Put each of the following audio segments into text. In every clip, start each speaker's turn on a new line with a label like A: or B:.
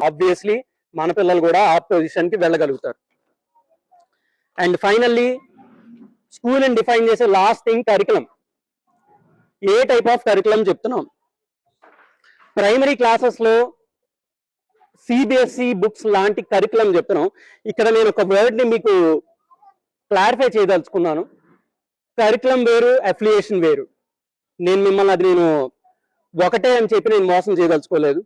A: Obviously మన పిల్లలు కూడా ఆ పొజిషన్కి వెళ్ళగలుగుతారు. అండ్ ఫైనల్లీ స్కూల్ అని డిఫైన్ చేసే last thing curriculum. A type of curriculum చెప్తున్నాం? ప్రైమరీ క్లాసెస్లో సిబిఎస్ఈ బుక్స్ లాంటి కరికులం చెప్తున్నాం. ఇక్కడ నేను ఒక వర్డ్ని మీకు క్లారిఫై చేయదలుచుకున్నాను. కరికులం వేరు, అఫిలియేషన్ వేరు. నేను ఒకటే అని చెప్పి నేను మోసం చేయదలుచుకోలేదు.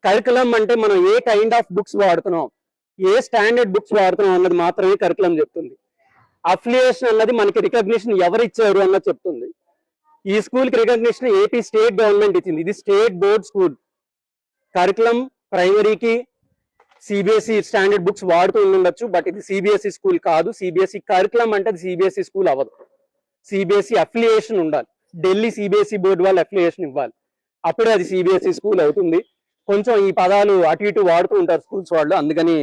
A: కరికులం అంటే మనం ఏ కైండ్ ఆఫ్ బుక్స్ వాడుతున్నాం, ఏ స్టాండర్డ్ బుక్స్ వాడుతున్నాం అన్నది మాత్రమే కరికులం చెప్తుంది. అఫిలియేషన్ అన్నది మనకి రికగ్నిషన్ ఎవరు ఇచ్చారు అన్నది చెప్తుంది. ఈ స్కూల్కి రికగ్నిషన్ ఏపీ స్టేట్ గవర్నమెంట్ ఇచ్చింది. ఇది స్టేట్ బోర్డ్ స్కూల్. కరికులం ప్రైమరీకి సిబిఎస్ఈ స్టాండర్డ్ బుక్స్ వాడుతూ ఉండొచ్చు, బట్ ఇది సిబిఎస్ఈ స్కూల్ కాదు. సిబిఎస్ఈ కరికులం అంటే అది సిబిఎస్ఈ స్కూల్ అవ్వదు. సిబిఎస్ఈ అఫిలియేషన్ ఉండాలి. ఢిల్లీ సిబిఎస్ఈ బోర్డు వాళ్ళు అఫిలియేషన్ ఇవ్వాలి, అప్పుడే అది సిబిఎస్ఈ స్కూల్ అవుతుంది. కొంచెం ఈ పదాలు అటు ఇటు వాడుతూ ఉంటారు స్కూల్స్ వాళ్ళు, అందుకని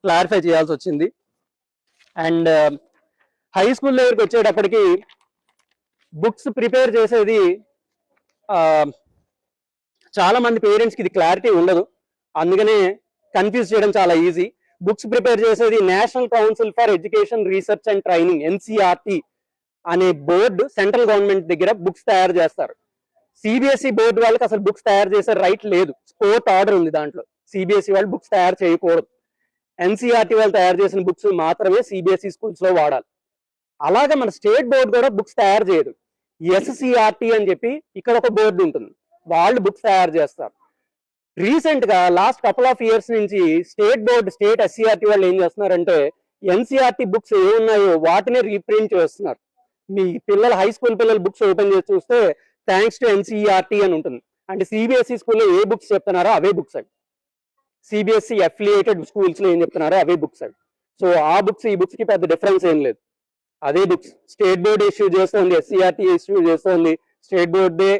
A: క్లారిఫై చేయాల్సి వచ్చింది. అండ్ హై స్కూల్ దగ్గరికి వచ్చేటప్పటికి బుక్స్ ప్రిపేర్ చేసేది చాలా మంది పేరెంట్స్కి ఇది క్లారిటీ ఉండదు, అందుకనే కన్ఫ్యూజ్ చేయడం చాలా ఈజీ. బుక్స్ ప్రిపేర్ చేసేది national council for education research and training, NCERT అనే బోర్డు సెంట్రల్ గవర్నమెంట్ దగ్గర బుక్స్ తయారు చేస్తారు. సిబిఎస్ఈ బోర్డు వాళ్ళకి అసలు బుక్స్ తయారు చేసే రైట్ లేదు, కోర్ట్ ఆర్డర్ ఉంది దాంట్లో. సిబిఎస్ఈ వాళ్ళు బుక్స్ తయారు చేయకూడదు. ఎన్సిఆర్టీ వాళ్ళు తయారు చేసిన బుక్స్ మాత్రమే సిబిఎస్ఈ స్కూల్స్ లో వాడాలి. అలాగే మన స్టేట్ బోర్డు కూడా బుక్స్ తయారు చేయదు. ఎస్సిఆర్టీ అని చెప్పి ఇక్కడ ఒక బోర్డు ఉంటుంది, వాళ్ళు బుక్స్ తయారు చేస్తారు. రీసెంట్ గా లాస్ట్ కపుల్ ఆఫ్ ఇయర్స్ నుంచి స్టేట్ బోర్డు, స్టేట్ ఎస్సిఆర్టీ వాళ్ళు ఏం చేస్తున్నారంటే ఎన్సిఆర్టీ బుక్స్ ఏ ఉన్నాయో వాటిని రీప్రింట్ చేస్తున్నారు. మీ పిల్లలు హై స్కూల్ పిల్లలు బుక్స్ ఓపెన్ చేసి చూస్తే థ్యాంక్స్ టు ఎన్సిఆర్టీ అని ఉంటుంది. అంటే సిబిఎస్ఈ స్కూల్లో ఏ బుక్స్ చెప్తున్నారో అవే బుక్స్ అవి. సిబిఎస్ఈ అఫిలియేటెడ్ స్కూల్స్ లో ఏం చెప్తున్నారో అవే బుక్స్ అవి. సో ఆ బుక్స్ ఈ బుక్స్ కి పెద్ద డిఫరెన్స్ ఏం లేదు, అదే బుక్స్. స్టేట్ బోర్డు ఇష్యూ చేస్తుంది, ఎస్సిఆర్టీ ఇష్యూ చేస్తుంది, స్టేట్ బోర్డే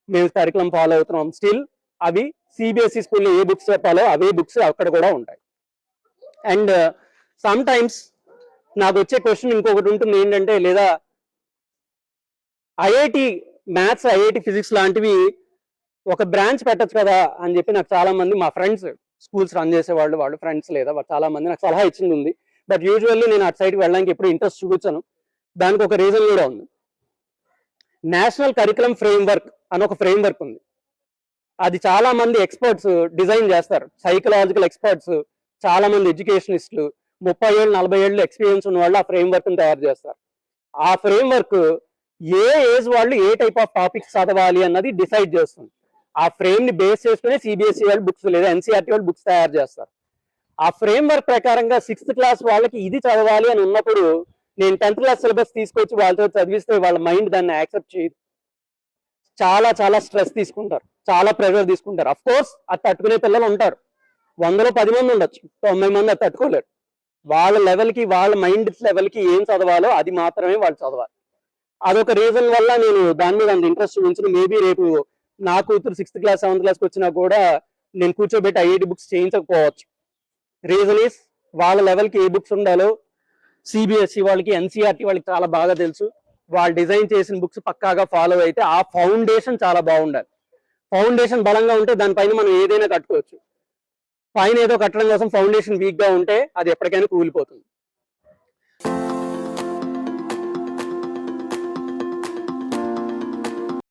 A: మేము కరికులం ఫాలో అవుతున్నాం. స్టిల్ అవి సిబిఎస్ఈ స్కూల్లో ఏ బుక్స్ చెప్పాలో అవే బుక్స్ అక్కడ కూడా ఉంటాయి. అండ్ సమ్ టైమ్స్ నాకు వచ్చే క్వశ్చన్ ఇంకొకటి ఉంటుంది ఏంటంటే, లేదా ఐఐటి మ్యాథ్స్, ఐఐటి ఫిజిక్స్ లాంటివి ఒక బ్రాంచ్ పెట్టచ్చు కదా అని చెప్పి నాకు చాలా మంది మా ఫ్రెండ్స్, స్కూల్స్ రన్ చేసేవాళ్ళు, వాళ్ళు ఫ్రెండ్స్ లేదా చాలా మంది నాకు సలహా ఇచ్చింది ఉంది. బట్ యూజువల్లీ నేను అటు సైడ్కి వెళ్ళడానికి ఎప్పుడు ఇంట్రెస్ట్ చూపించాను. దానికి ఒక రీజన్ కూడా ఉంది. నేషనల్ కరికులం ఫ్రేమ్వర్క్ అని ఒక ఫ్రేమ్వర్క్ ఉంది. అది చాలా మంది ఎక్స్పర్ట్స్ డిజైన్ చేస్తారు, సైకలాజికల్ ఎక్స్పర్ట్స్, చాలా మంది ఎడ్యుకేషనిస్టులు, 30 ఏళ్ళు 40 ఏళ్ళు ఎక్స్పీరియన్స్ ఉన్న వాళ్ళు ఆ ఫ్రేమ్వర్క్ని తయారు చేస్తారు. ఆ ఫ్రేమ్వర్క్ ఏ ఏజ్ వాళ్ళు ఏ టైప్ ఆఫ్ టాపిక్స్ చదవాలి అన్నది డిసైడ్ చేస్తుంది. ఆ ఫ్రేమ్ ని బేస్ చేసుకుని సిబిఎస్ఈ వాళ్ళు బుక్స్ లేదా ఎన్సిఆర్టీ వాళ్ళు బుక్స్ తయారు చేస్తారు. ఆ ఫ్రేమ్వర్క్ ప్రకారంగా 6th క్లాస్ వాళ్ళకి ఇది చదవాలి అని ఉన్నప్పుడు నేను 10th క్లాస్ సిలబస్ తీసుకొచ్చి వాళ్ళతో చదివిస్తే వాళ్ళ మైండ్ దాన్ని యాక్సెప్ట్ చేయదు. చాలా చాలా స్ట్రెస్ తీసుకుంటారు, చాలా ప్రెషర్ తీసుకుంటారు. అఫ్ కోర్స్ అది తట్టుకునే పిల్లలు ఉంటారు, 100లో 10 మంది ఉండొచ్చు, 90 మంది అది తట్టుకోలేరు. వాళ్ళ లెవెల్కి, వాళ్ళ మైండ్ లెవెల్కి ఏం చదవాలో అది మాత్రమే వాళ్ళు చదవాలి. అదొక రీజన్ వల్ల నేను దాని మీద అంత ఇంట్రెస్ట్ చూపించిన. మేబీ రేపు నా కూతురు 6th క్లాస్ 7th క్లాస్కి వచ్చినా కూడా నేను కూర్చోబెట్టి ఐఐటి బుక్స్ చేయించకపోవచ్చు. రీజన్ ఈస్ వాళ్ళ లెవెల్కి ఏ బుక్స్ ఉండాలో సిబిఎస్ఈ వాళ్ళకి, ఎన్సిఆర్టీ వాళ్ళకి చాలా బాగా తెలుసు. వాళ్ళు డిజైన్ చేసిన బుక్స్ పక్కాగా ఫాలో అయితే ఆ ఫౌండేషన్ చాలా బాగుండాలి. ఫౌండేషన్ బలంగా ఉంటే దానిపైన మనం ఏదైనా కట్టుకోవచ్చు. పైన ఏదో కట్టడం కోసం ఫౌండేషన్ వీక్గా ఉంటే అది ఎప్పటికైనా కూలిపోతుంది.